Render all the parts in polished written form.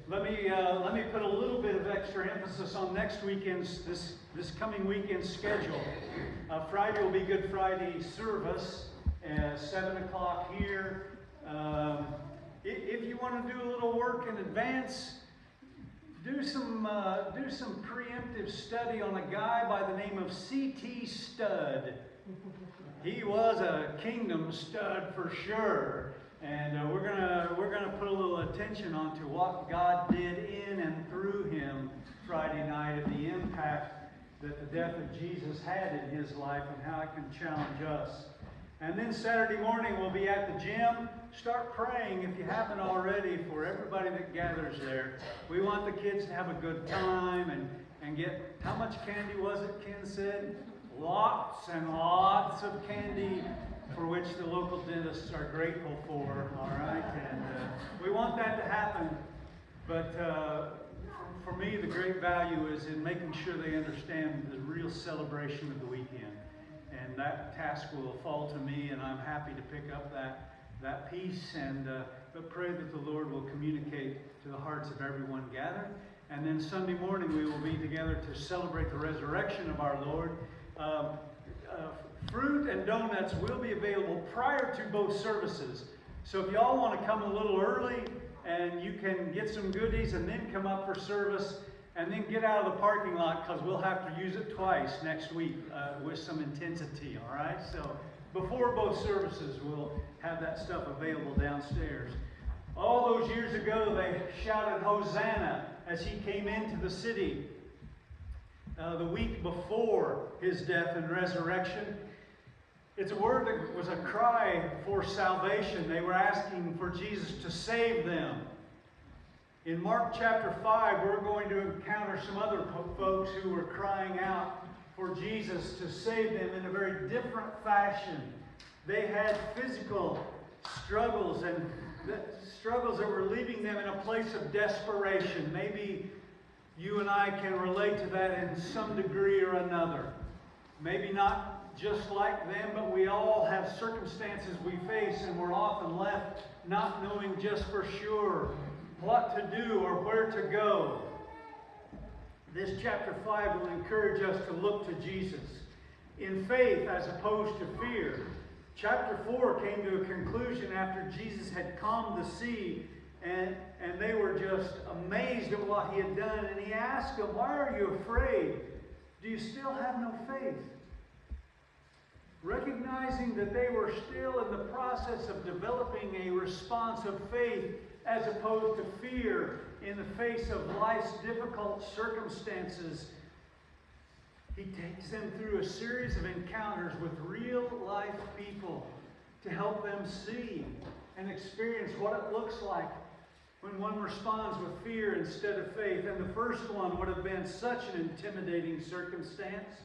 Let me put a little bit of extra emphasis on next weekend's, this coming weekend's schedule. Friday will be Good Friday service at 7 o'clock here. If you want to do a little work in advance, do some preemptive study on a guy by the name of C.T. Studd. He was a kingdom stud for sure. And we're gonna put a little attention onto what God did in and through him Friday night, and the impact that the death of Jesus had in his life, and how it can challenge us. And then Saturday morning we'll be at the gym. Start praying, if you haven't already, for everybody that gathers there. We want the kids to have a good time and get, how much candy was it, Ken said? Lots and lots of candy, for which the local dentists are grateful for, all right? And we want that to happen, but for me, the great value is in making sure they understand the real celebration of the weekend. And that task will fall to me, and I'm happy to pick up that piece, and but pray that the Lord will communicate to the hearts of everyone gathered. And then Sunday morning, we will be together to celebrate the resurrection of our Lord. Fruit and donuts will be available prior to both services. So if y'all want to come a little early and you can get some goodies and then come up for service and then get out of the parking lot, because we'll have to use it twice next week with some intensity, all right? So before both services, we'll have that stuff available downstairs. All those years ago, they shouted Hosanna as he came into the city the week before his death and resurrection. It's a word that was a cry for salvation. They were asking for Jesus to save them. In Mark chapter 5, we're going to encounter some other folks who were crying out for Jesus to save them in a very different fashion. They had physical struggles, and struggles that were leaving them in a place of desperation. Maybe you and I can relate to that in some degree or another. Maybe not just like them, but we all have circumstances we face, and we're often left not knowing just for sure what to do or where to go. This chapter 5 will encourage us to look to Jesus in faith as opposed to fear. Chapter 4 came to a conclusion after Jesus had calmed the sea, and they were just amazed at what he had done. And he asked them, "Why are you afraid? Do you still have no faith?" Recognizing that they were still in the process of developing a response of faith as opposed to fear in the face of life's difficult circumstances, he takes them through a series of encounters with real-life people to help them see and experience what it looks like when one responds with fear instead of faith. And the first one would have been such an intimidating circumstance.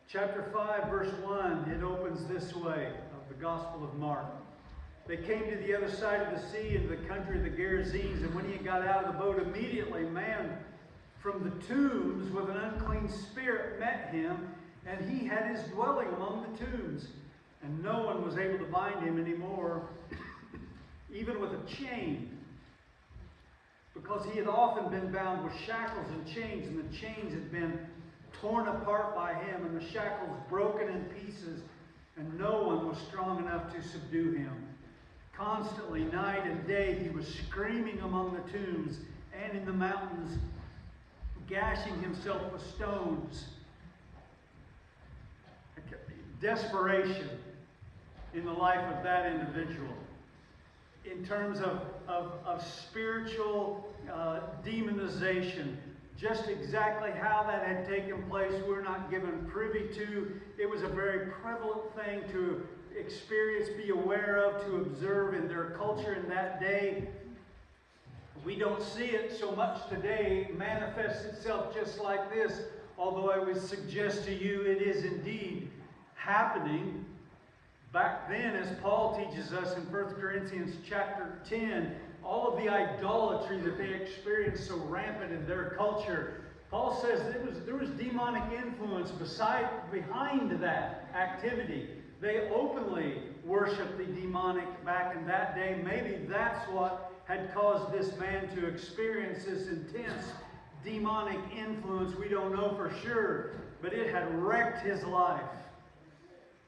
Chapter 5, verse 1, it opens this way, of the Gospel of Mark. They came to the other side of the sea, into the country of the Gerasenes, and when he got out of the boat, immediately a man from the tombs with an unclean spirit met him, and he had his dwelling among the tombs. And no one was able to bind him anymore, even with a chain, because he had often been bound with shackles and chains, and the chains had been torn apart by him, and the shackles broken in pieces, and no one was strong enough to subdue him. Constantly, night and day, he was screaming among the tombs and in the mountains, gashing himself with stones. Desperation in the life of that individual. In terms of spiritual demonization, just exactly how that had taken place, we're not given privy to. It was a very prevalent thing to experience, be aware of, to observe in their culture in that day. We don't see it so much today. It manifests itself just like this, although I would suggest to you it is indeed happening. Back then, as Paul teaches us in 1 Corinthians chapter 10, all of the idolatry that they experienced so rampant in their culture, Paul says there was demonic influence behind that activity. They openly worshiped the demonic back in that day. Maybe that's what had caused this man to experience this intense demonic influence, we don't know for sure, but it had wrecked his life.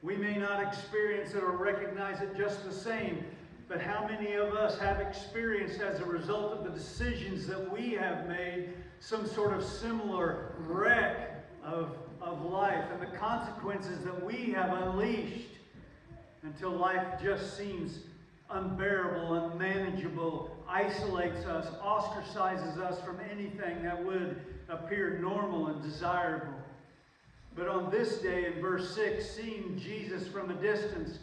We may not experience it or recognize it just the same, but how many of us have experienced, as a result of the decisions that we have made, some sort of similar wreck of life and the consequences that we have unleashed until life just seems unbearable, unmanageable, isolates us, ostracizes us from anything that would appear normal and desirable. But on this day, in verse 6, seeing Jesus from a distance,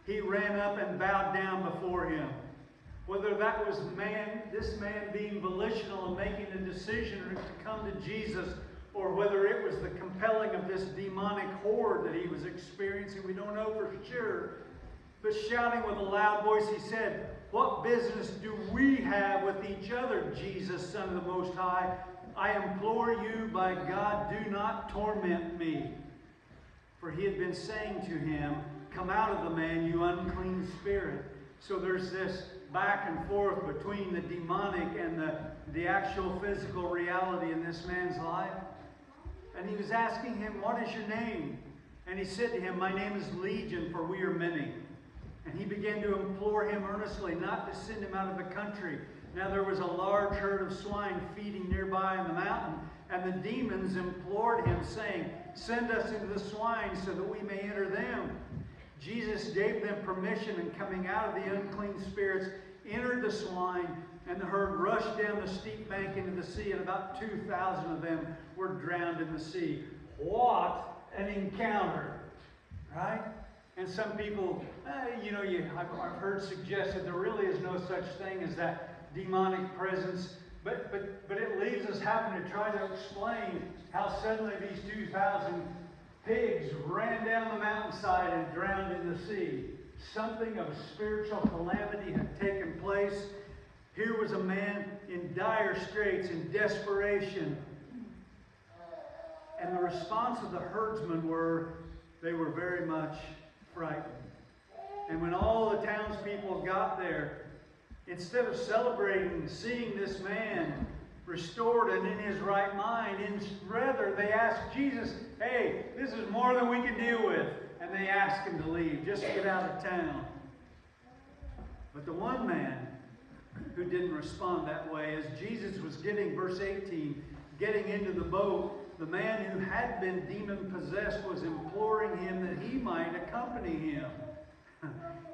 he ran up and bowed down before him. Whether that was this man being volitional and making a decision to come to Jesus, or whether it was the compelling of this demonic horde that he was experiencing, we don't know for sure. But shouting with a loud voice, he said, "What business do we have with each other, Jesus, Son of the Most High? I implore you, by God, do not torment me." For he had been saying to him, "Come out of the man, you unclean spirit." So there's this back and forth between the demonic and the actual physical reality in this man's life. And he was asking him, "What is your name?" And he said to him, "My name is Legion, for we are many." And he began to implore him earnestly not to send him out of the country. Now there was a large herd of swine feeding nearby in the mountain, and the demons implored him, saying, "Send us into the swine so that we may enter them." Jesus gave them permission, and coming out of the unclean spirits, entered the swine, and the herd rushed down the steep bank into the sea, and about 2,000 of them were drowned in the sea. What an encounter, right? And some people, I've heard suggested there really is no such thing as that demonic presence, but it leaves us having to try to explain how suddenly these 2,000 pigs ran down the mountainside and drowned in the sea. Something of spiritual calamity had taken place. Here was a man in dire straits, in desperation. And the response of the herdsmen they were very much frightened. And when all the townspeople got there, instead of celebrating seeing this man restored and in his right mind, rather they asked Jesus, "Hey, this is more than we can deal with." And they asked him to leave, just get out of town. But the one man who didn't respond that way, as Jesus was verse 18, getting into the boat, the man who had been demon-possessed was imploring him that he might accompany him.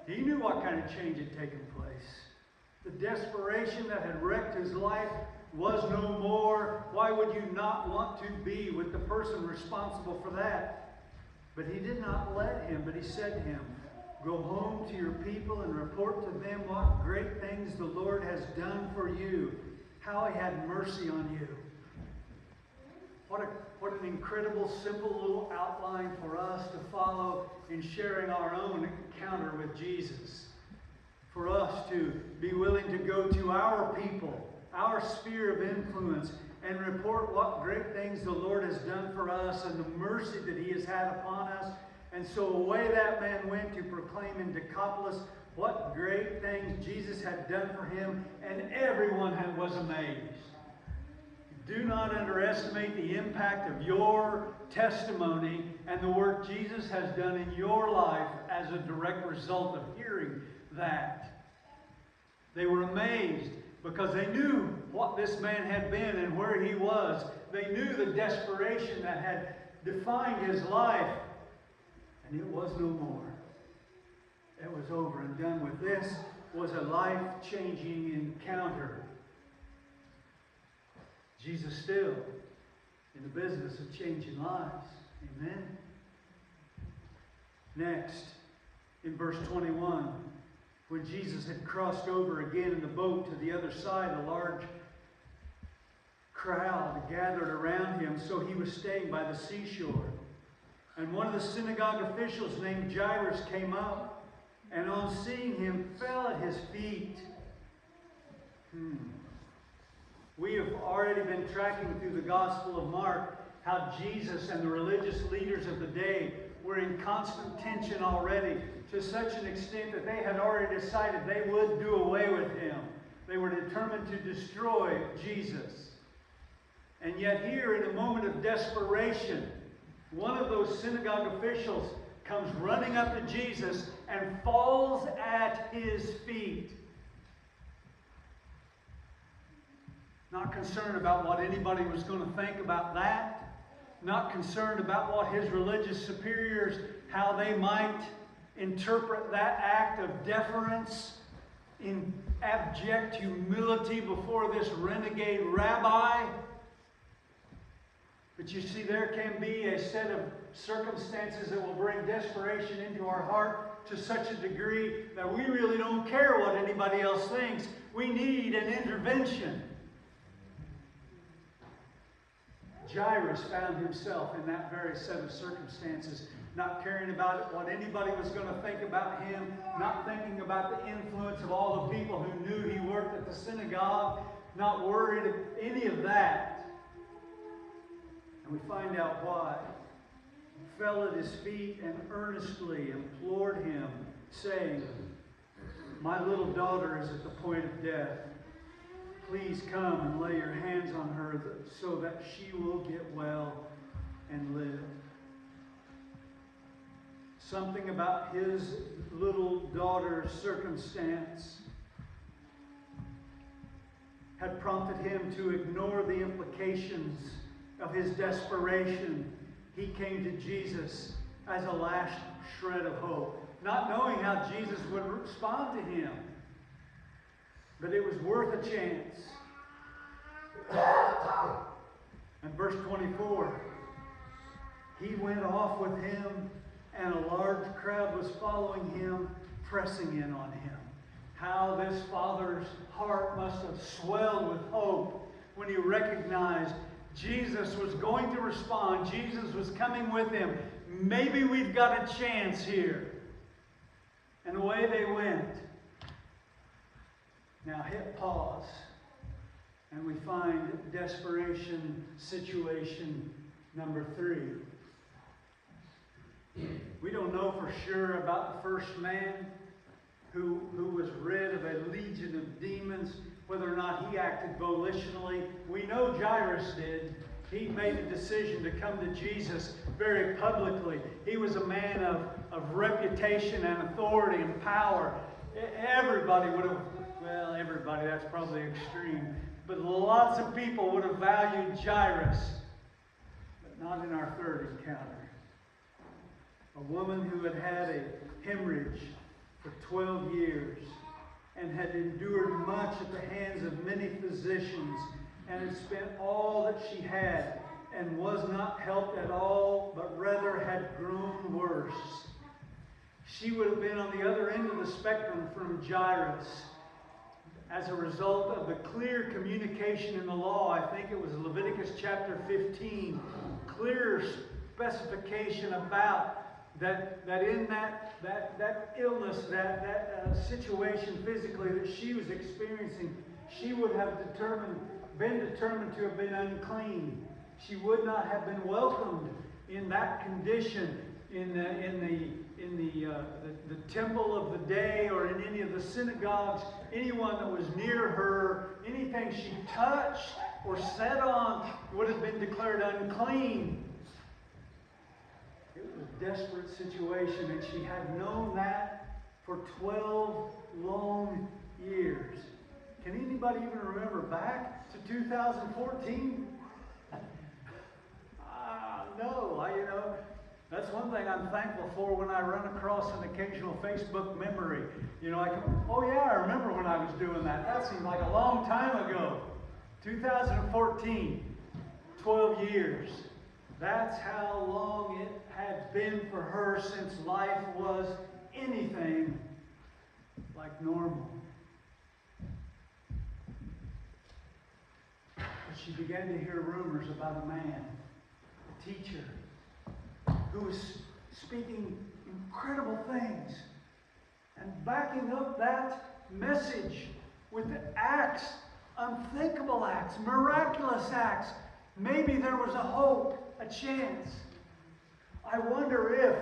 He knew what kind of change had taken place. The desperation that had wrecked his life was no more. Why would you not want to be with the person responsible for that? But he did not let him, but he said to him, "Go home to your people and report to them what great things the Lord has done for you, how he had mercy on you." What an incredible, simple little outline for us to follow in sharing our own encounter with Jesus. For us to be willing to go to our people, our sphere of influence, and report what great things the Lord has done for us and the mercy that he has had upon us. And so away that man went to proclaim in Decapolis what great things Jesus had done for him, and everyone was amazed. Do not underestimate the impact of your testimony and the work Jesus has done in your life as a direct result of hearing that. They were amazed because they knew what this man had been and where he was. They knew the desperation that had defined his life. And it was no more. It was over and done with. This was a life-changing encounter. Jesus still in the business of changing lives. Amen. Next, in verse 21, when Jesus had crossed over again in the boat to the other side, a large crowd gathered around him, so he was staying by the seashore. And one of the synagogue officials named Jairus came up, and on seeing him fell at his feet. We have already been tracking through the Gospel of Mark how Jesus and the religious leaders of the day were in constant tension already, to such an extent that they had already decided they would do away with him. They were determined to destroy Jesus. And yet here, in a moment of desperation, one of those synagogue officials comes running up to Jesus and falls at his feet. Not concerned about what anybody was going to think about that. Not concerned about what his religious superiors, how they might interpret that act of deference in abject humility before this renegade rabbi. But you see, there can be a set of circumstances that will bring desperation into our heart to such a degree that we really don't care what anybody else thinks. We need an intervention. Jairus found himself in that very set of circumstances, not caring about what anybody was going to think about him, not thinking about the influence of all the people who knew he worked at the synagogue, not worried of any of that. And we find out why. He fell at his feet and earnestly implored him, saying, "My little daughter is at the point of death. Please come and lay your hands on her so that she will get well and live." Something about his little daughter's circumstance had prompted him to ignore the implications of his desperation. He came to Jesus as a last shred of hope, not knowing how Jesus would respond to him. But it was worth a chance. And verse 24, he went off with him, and a large crowd was following him, pressing in on him. How this father's heart must have swelled with hope when he recognized Jesus was going to respond. Jesus was coming with him. Maybe we've got a chance here. And away they went. Now hit pause, and we find desperation situation number 3. We don't know for sure about the first man who was rid of a legion of demons, whether or not he acted volitionally. We know Jairus did. He made a decision to come to Jesus very publicly. He was a man of reputation and authority and power. Everybody would have, well, everybody, that's probably extreme, but lots of people would have valued Jairus, but not in our third encounter. A woman who had had a hemorrhage for 12 years and had endured much at the hands of many physicians and had spent all that she had and was not helped at all, but rather had grown worse. She would have been on the other end of the spectrum from Jairus as a result of the clear communication in the law. I think it was Leviticus chapter 15, clear specification about that in that illness, that situation physically that she was experiencing, she would have been determined to have been unclean. She would not have been welcomed in that condition in the temple of the day or in any of the synagogues. Anyone that was near her, anything she touched or sat on would have been declared unclean. It was a desperate situation, and she had known that for 12 long years. Can anybody even remember back to 2014? No, that's one thing I'm thankful for when I run across an occasional Facebook memory. Oh yeah, I remember when I was doing that. That seemed like a long time ago. 2014, 12 years. That's how long it had been for her since life was anything like normal. But she began to hear rumors about a man, a teacher, who was speaking incredible things and backing up that message with acts, unthinkable acts, miraculous acts. Maybe there was a hope, a chance. I wonder if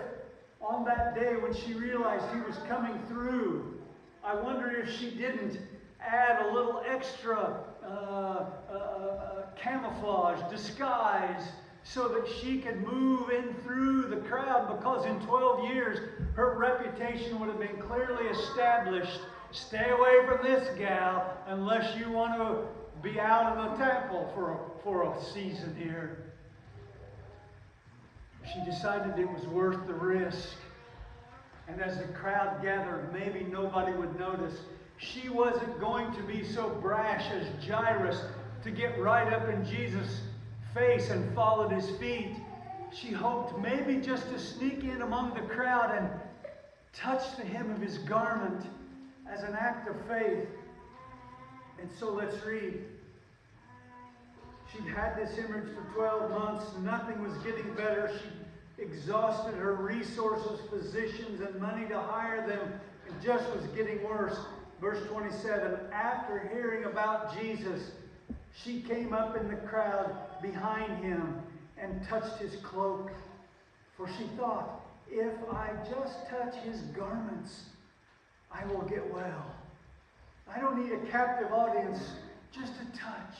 on that day when she realized he was coming through, I wonder if she didn't add a little extra camouflage, disguise, so that she could move in through the crowd, because in 12 years her reputation would have been clearly established. Stay away from this gal unless you want to be out of the temple for a season here. She decided it was worth the risk. And as the crowd gathered, maybe nobody would notice. She wasn't going to be so brash as Jairus to get right up in Jesus' face and fall at his feet. She hoped maybe just to sneak in among the crowd and touch the hem of his garment as an act of faith. And so let's read. She'd had this hemorrhage for 12 months. Nothing was getting better. She exhausted her resources, physicians, and money to hire them. It just was getting worse. Verse 27, after hearing about Jesus, she came up in the crowd behind him and touched his cloak. For she thought, if I just touch his garments, I will get well. I don't need a captive audience, just a touch.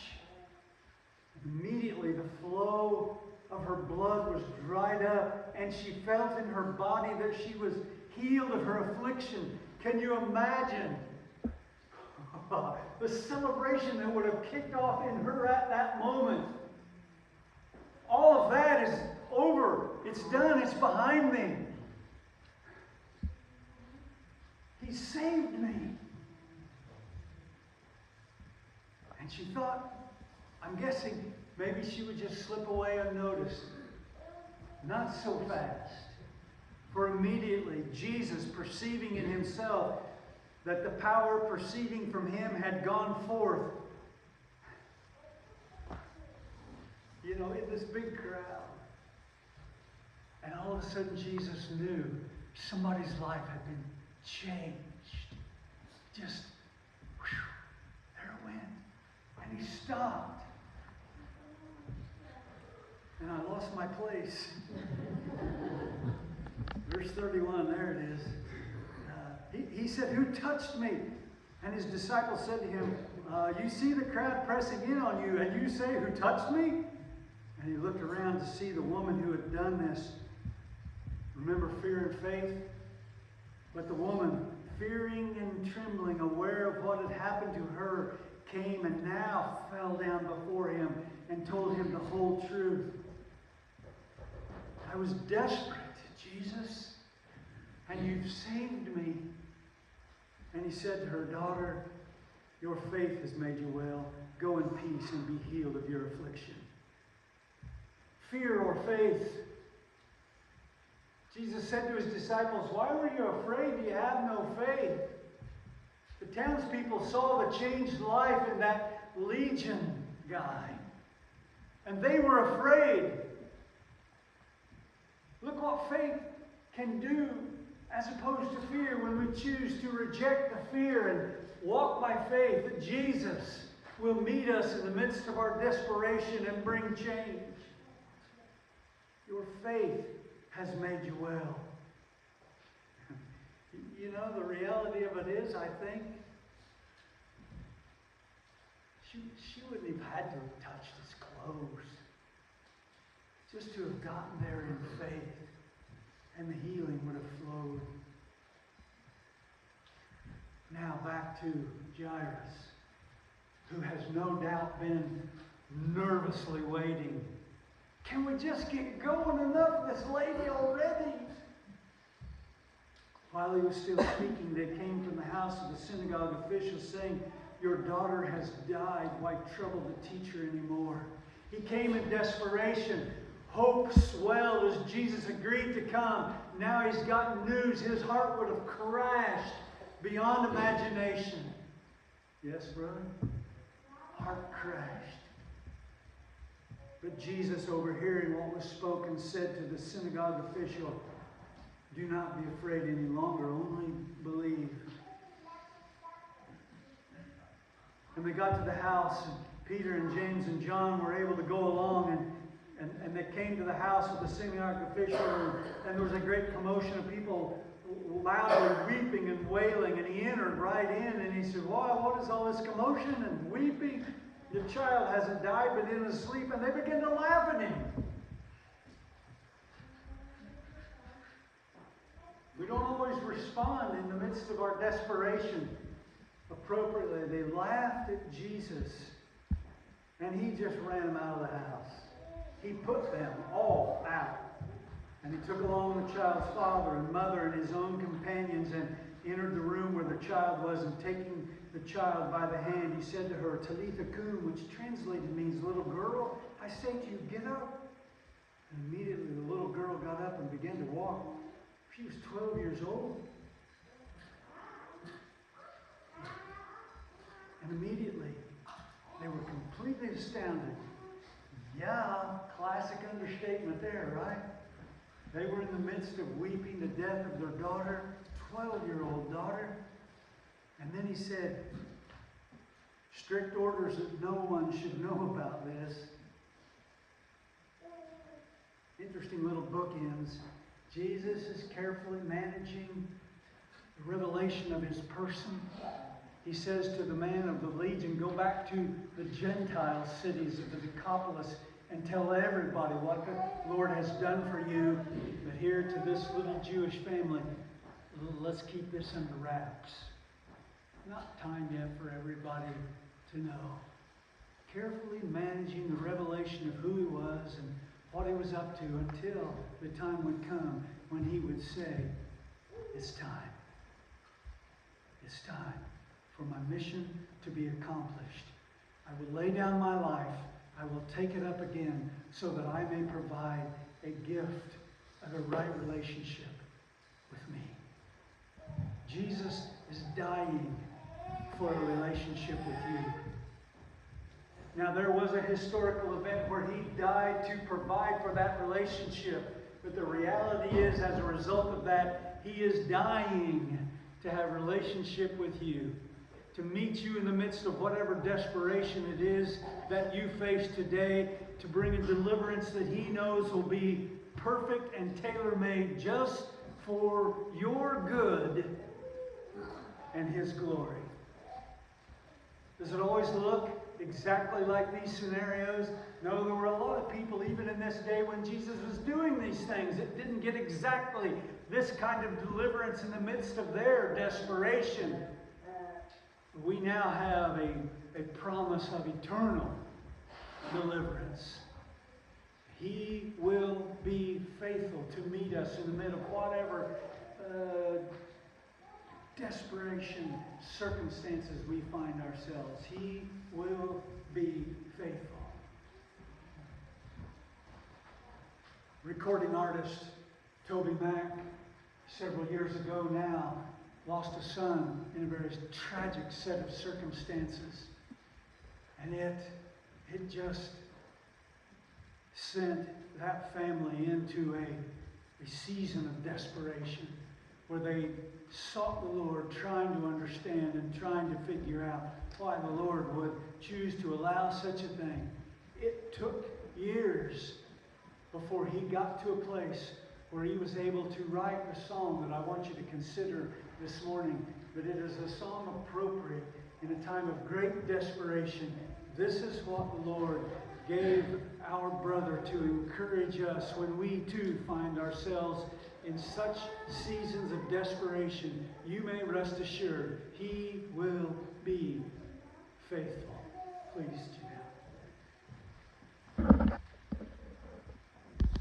Immediately the flow of her blood was dried up, and she felt in her body that she was healed of her affliction. Can you imagine the celebration that would have kicked off in her at that moment? All of that is over. It's done. It's behind me. He saved me. And she thought, I'm guessing maybe she would just slip away unnoticed. Not so fast. For immediately, Jesus, perceiving in himself that the power proceeding from him had gone forth, in this big crowd. And all of a sudden, Jesus knew somebody's life had been changed. Just, there it went. And he stopped. And I lost my place. Verse 31, there it is. He said, who touched me? And his disciples said to him, you see the crowd pressing in on you, and you say, who touched me? And he looked around to see the woman who had done this. Remember fear and faith? But the woman, fearing and trembling, aware of what had happened to her, came and now fell down before him and told him the whole truth. I was desperate, Jesus, and you've saved me. And he said to her, daughter, your faith has made you well. Go in peace and be healed of your affliction. Fear or faith? Jesus said to his disciples, why were you afraid? Do you have no faith? The townspeople saw the changed life in that Legion guy, and they were afraid. Look what faith can do as opposed to fear when we choose to reject the fear and walk by faith that Jesus will meet us in the midst of our desperation and bring change. Your faith has made you well. The reality of it is, I think, she wouldn't have had to have touched his clothes. Just to have gotten there in faith, and the healing would have flowed. Now back to Jairus, who has no doubt been nervously waiting. Can we just get going enough of this lady already? While he was still speaking, they came from the house of the synagogue officials, saying, your daughter has died. Why trouble the teacher anymore? He came in desperation. Hope swelled as Jesus agreed to come. Now he's got news. His heart would have crashed beyond imagination. Yes, brother? Heart crashed. But Jesus, overhearing what was spoken, said to the synagogue official, do not be afraid any longer, only believe. And they got to the house, and Peter and James and John were able to go along, and they came to the house of the synagogue official, and there was a great commotion of people loudly weeping and wailing, and he entered right in, and he said, "Wow, what is all this commotion and weeping? The child hasn't died, but is asleep." And they began to laugh at him. We don't always respond in the midst of our desperation appropriately. They laughed at Jesus, and he just ran them out of the house. He put them all out. And he took along the child's father and mother and his own companions and entered the room where the child was, and taking the child by the hand, he said to her, "Talitha cum," which translated means, "Little girl, I say to you, get up." And immediately the little girl got up and began to walk. She was 12 years old. And immediately they were completely astounded. Yeah, classic understatement there, right? They were in the midst of weeping the death of their daughter, 12-year-old daughter. And then he said, strict orders that no one should know about this. Interesting little bookends. Jesus is carefully managing the revelation of his person. He says to the man of the legion, "Go back to the Gentile cities of the Decapolis and tell everybody what the Lord has done for you." But here to this little Jewish family, let's keep this under wraps. Not time yet for everybody to know. Carefully managing the revelation of who he was and what he was up to until the time would come when he would say, "It's time. It's time for my mission to be accomplished. I will lay down my life. I will take it up again so that I may provide a gift of a right relationship with me." Jesus is dying for a relationship with you. Now, there was a historical event where he died to provide for that relationship. But the reality is, as a result of that, he is dying to have a relationship with you, to meet you in the midst of whatever desperation it is that you face today, to bring a deliverance that he knows will be perfect and tailor-made just for your good and his glory. Does it always look exactly like these scenarios? No, there were a lot of people even in this day when Jesus was doing these things that didn't get exactly this kind of deliverance in the midst of their desperation. We now have a promise of eternal deliverance. He will be faithful to meet us in the middle of whatever desperation circumstances we find ourselves. He will be faithful. Recording artist Toby Mac, several years ago now, lost a son in a very tragic set of circumstances. And it just sent that family into a season of desperation where they sought the Lord, trying to understand and trying to figure out why the Lord would choose to allow such a thing. It took years before he got to a place where he was able to write the song that I want you to consider this morning. But it is a song appropriate in a time of great desperation. This is what the Lord gave our brother to encourage us when we too find ourselves in such seasons of desperation. You may rest assured, he will be faithful. Please.